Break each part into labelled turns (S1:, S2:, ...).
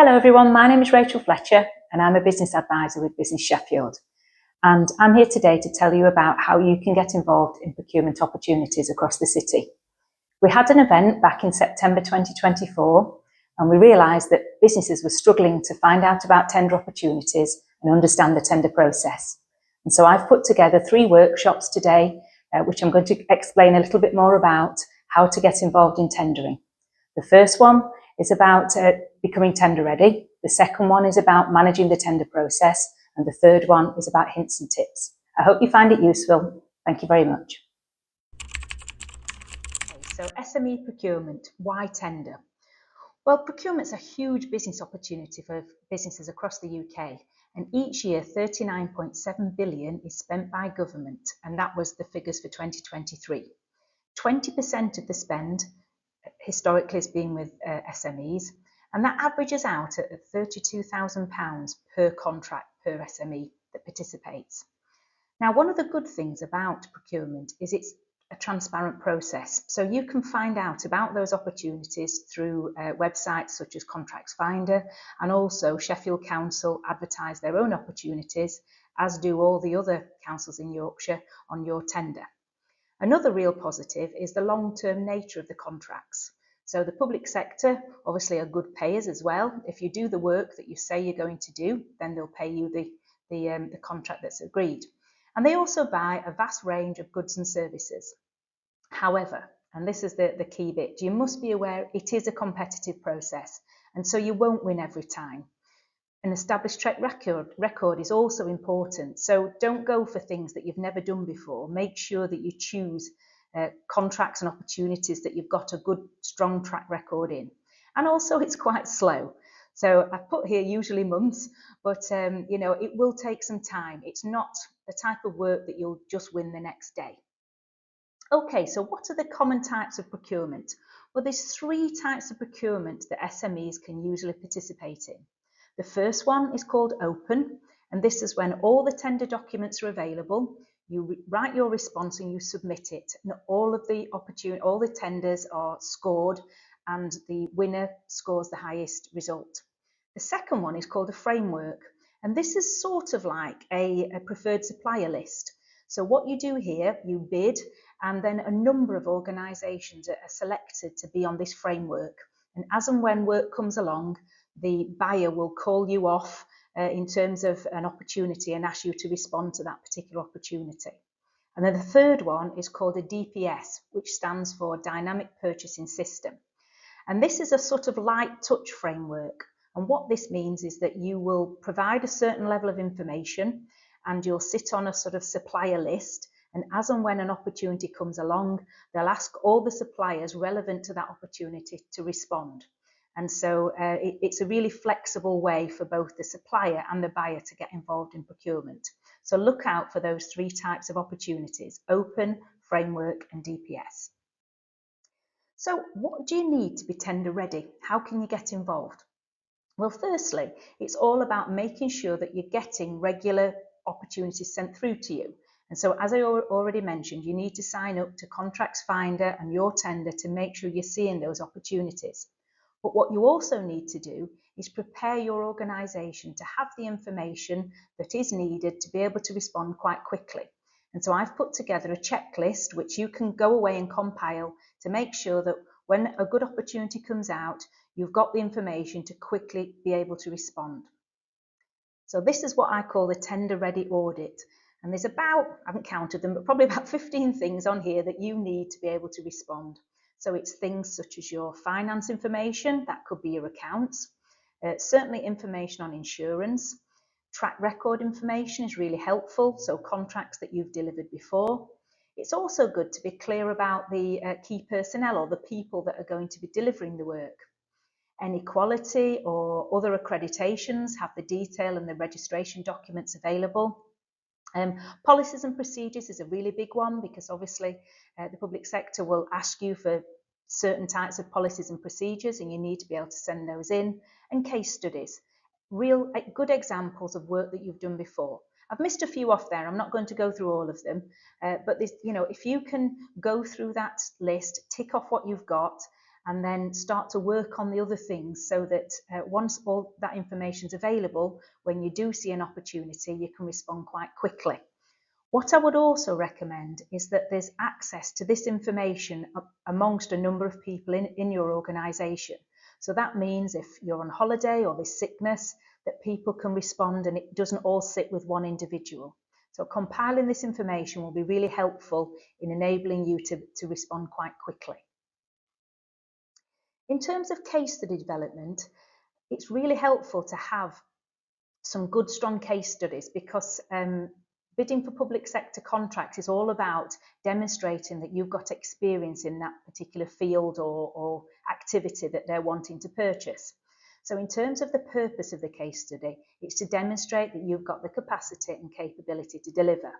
S1: Hello everyone, my name is Rachel Fletcher and I'm a business advisor with Business Sheffield. And I'm here today to tell you about how you can get involved in procurement opportunities across the city. We had an event back in September 2024 and we realised that businesses were struggling to find out about tender opportunities and understand the tender process. And so I've put together 3 workshops today, which I'm going to explain a little bit more about how to get involved in tendering. The first one is about becoming tender ready. The second one is about managing the tender process. And the third one is about hints and tips. I hope you find it useful. Thank you very much. Okay, so SME procurement, why tender? Well, procurement's a huge business opportunity for businesses across the UK. And each year, 39.7 billion is spent by government. And that was the figures for 2023. 20% of the spend historically has been with SMEs, and that averages out at £32,000 per contract per SME that participates. Now, one of the good things about procurement is it's a transparent process, so you can find out about those opportunities through websites such as Contracts Finder, and also Sheffield Council advertise their own opportunities, as do all the other councils in Yorkshire, on your tender. Another real positive is the long-term nature of the contracts. So the public sector obviously are good payers as well. If you do the work that you say you're going to do, then they'll pay you the contract that's agreed. And they also buy a vast range of goods and services. However, and this is the key bit, you must be aware it is a competitive process, and so you won't win every time. An established track record is also important, so don't go for things that you've never done before. Make sure that you choose contracts and opportunities that you've got a good, strong track record in. And also it's quite slow. So I've put here usually months, but it will take some time. It's not the type of work that you'll just win the next day. Okay, so what are the common types of procurement? Well, there's 3 types of procurement that SMEs can usually participate in. The first one is called open, and this is when all the tender documents are available. You write your response and you submit it, and all the tenders are scored, and the winner scores the highest result. The second one is called a framework, and this is sort of like a preferred supplier list. So what you do here, you bid, and then a number of organisations are selected to be on this framework. And as and when work comes along, the buyer will call you off in terms of an opportunity and ask you to respond to that particular opportunity. And then the third one is called a DPS, which stands for Dynamic Purchasing System. And this is a sort of light touch framework. And what this means is that you will provide a certain level of information and you'll sit on a sort of supplier list. And as and when an opportunity comes along, they'll ask all the suppliers relevant to that opportunity to respond. And so it's a really flexible way for both the supplier and the buyer to get involved in procurement. So look out for those 3 types of opportunities: open, framework, and DPS. So what do you need to be tender ready? How can you get involved? Well, firstly, it's all about making sure that you're getting regular opportunities sent through to you. And so, as I already mentioned, you need to sign up to Contracts Finder and your tender to make sure you're seeing those opportunities. But what you also need to do is prepare your organisation to have the information that is needed to be able to respond quite quickly. And so I've put together a checklist which you can go away and compile to make sure that when a good opportunity comes out, you've got the information to quickly be able to respond. So this is what I call the tender ready audit. And there's about, I haven't counted them, but probably about 15 things on here that you need to be able to respond. So it's things such as your finance information, that could be your accounts, certainly information on insurance. Track record information is really helpful, so contracts that you've delivered before. It's also good to be clear about the key personnel or the people that are going to be delivering the work. Any quality or other accreditations, have the detail and the registration documents available. Policies and procedures is a really big one because obviously the public sector will ask you for certain types of policies and procedures and you need to be able to send those in. And case studies, real good examples of work that you've done before. I've missed a few off there. I'm not going to go through all of them, but this, if you can go through that list, tick off what you've got, and then start to work on the other things so that once all that information is available, when you do see an opportunity, you can respond quite quickly. What I would also recommend is that there's access to this information amongst a number of people in your organisation. So that means if you're on holiday or there's sickness, that people can respond and it doesn't all sit with one individual. So compiling this information will be really helpful in enabling you to respond quite quickly. In terms of case study development, it's really helpful to have some good, strong case studies because bidding for public sector contracts is all about demonstrating that you've got experience in that particular field or activity that they're wanting to purchase. So in terms of the purpose of the case study, it's to demonstrate that you've got the capacity and capability to deliver.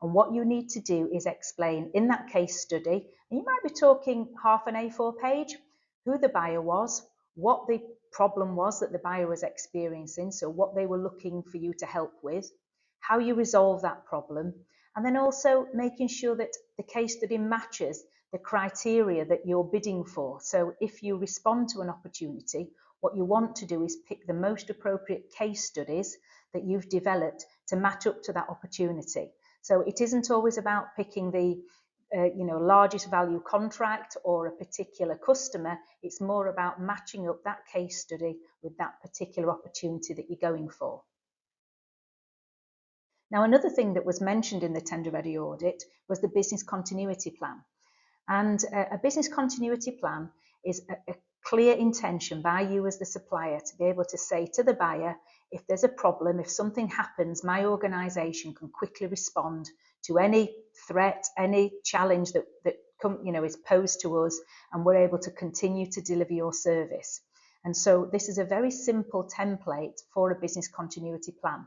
S1: And what you need to do is explain in that case study, and you might be talking half an A4 page, who the buyer was, what the problem was that the buyer was experiencing, so what they were looking for you to help with, how you resolve that problem, and then also making sure that the case study matches the criteria that you're bidding for. So if you respond to an opportunity, what you want to do is pick the most appropriate case studies that you've developed to match up to that opportunity. So it isn't always about picking the largest value contract or a particular customer. It's more about matching up that case study with that particular opportunity that you're going for. Now, another thing that was mentioned in the Tender Ready audit was the business continuity plan. And a business continuity plan is a clear intention by you as the supplier to be able to say to the buyer, if there's a problem, if something happens, my organisation can quickly respond to any threat, any challenge that is posed to us, and we're able to continue to deliver your service. And so this is a very simple template for a business continuity plan.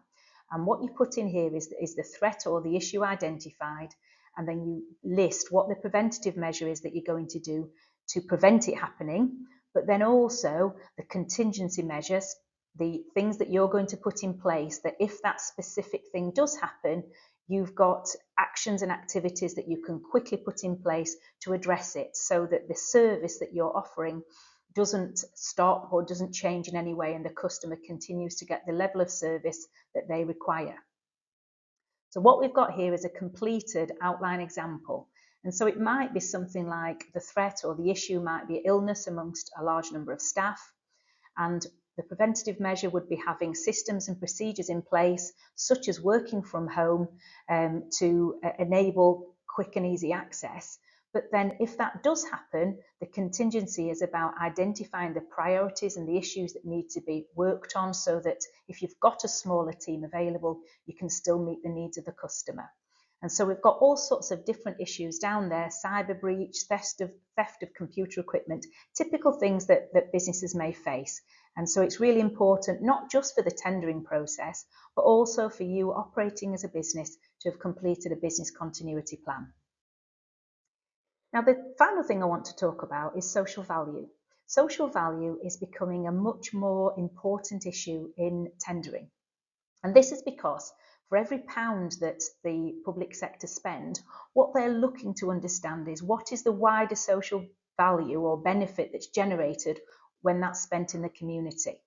S1: And what you put in here is the threat or the issue identified, and then you list what the preventative measure is that you're going to do to prevent it happening, but then also the contingency measures, the things that you're going to put in place that if that specific thing does happen, you've got actions and activities that you can quickly put in place to address it so that the service that you're offering doesn't stop or doesn't change in any way and the customer continues to get the level of service that they require. So what we've got here is a completed outline example. And so it might be something like the threat or the issue might be illness amongst a large number of staff. And the preventative measure would be having systems and procedures in place, such as working from home to enable quick and easy access. But then if that does happen, the contingency is about identifying the priorities and the issues that need to be worked on so that if you've got a smaller team available, you can still meet the needs of the customer. And so we've got all sorts of different issues down there, cyber breach, theft of computer equipment, typical things that businesses may face. And so it's really important, not just for the tendering process, but also for you operating as a business to have completed a business continuity plan. Now, the final thing I want to talk about is social value. Social value is becoming a much more important issue in tendering. And this is because for every pound that the public sector spend, what they're looking to understand is what is the wider social value or benefit that's generated when that's spent in the community.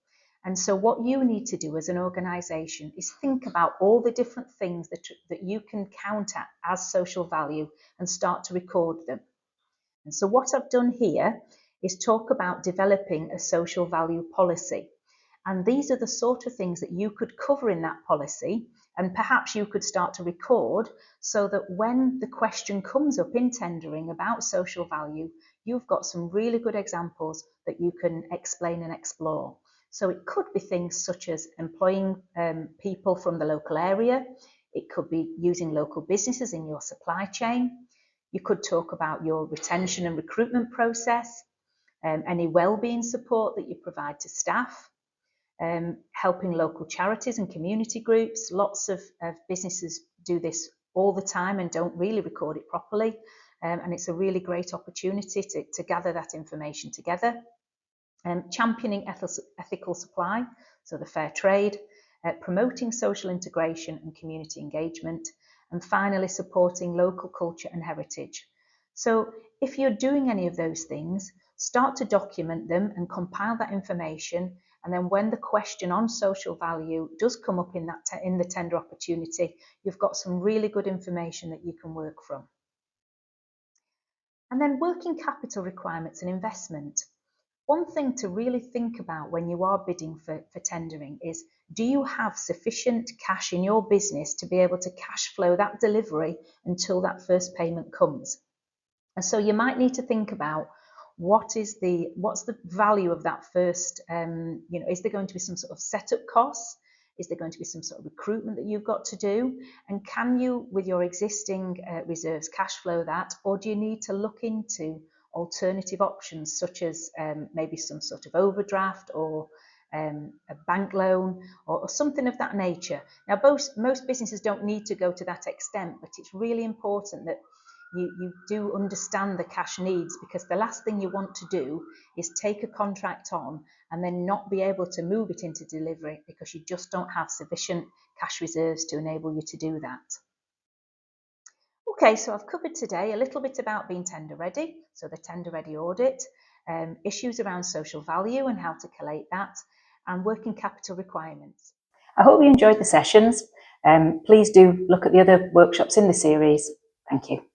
S1: And so what you need to do as an organisation is think about all the different things that you can count at as social value and start to record them. And so what I've done here is talk about developing a social value policy. And these are the sort of things that you could cover in that policy, and perhaps you could start to record so that when the question comes up in tendering about social value, you've got some really good examples that you can explain and explore. So it could be things such as employing people from the local area. It could be using local businesses in your supply chain. You could talk about your retention and recruitment process, any wellbeing support that you provide to staff, helping local charities and community groups. Lots of businesses do this all the time and don't really record it properly. And it's a really great opportunity to gather that information together. Championing ethical supply, so the fair trade, promoting social integration and community engagement, and finally supporting local culture and heritage. So if you're doing any of those things, start to document them and compile that information. And then when the question on social value does come up in the tender opportunity, you've got some really good information that you can work from. And then working capital requirements and investment. One thing to really think about when you are bidding for tendering is, do you have sufficient cash in your business to be able to cash flow that delivery until that first payment comes? And so you might need to think about what's the value of that first, is there going to be some sort of setup costs? Is there going to be some sort of recruitment that you've got to do? And can you, with your existing reserves, cash flow that? Or do you need to look into alternative options, such as maybe some sort of overdraft or a bank loan or something of that nature? Now, most businesses don't need to go to that extent, but it's really important that you do understand the cash needs, because the last thing you want to do is take a contract on and then not be able to move it into delivery because you just don't have sufficient cash reserves to enable you to do that. Okay, so I've covered today a little bit about being tender ready, so the tender ready audit, issues around social value and how to collate that, and working capital requirements. I hope you enjoyed the sessions. Please do look at the other workshops in the series. Thank you.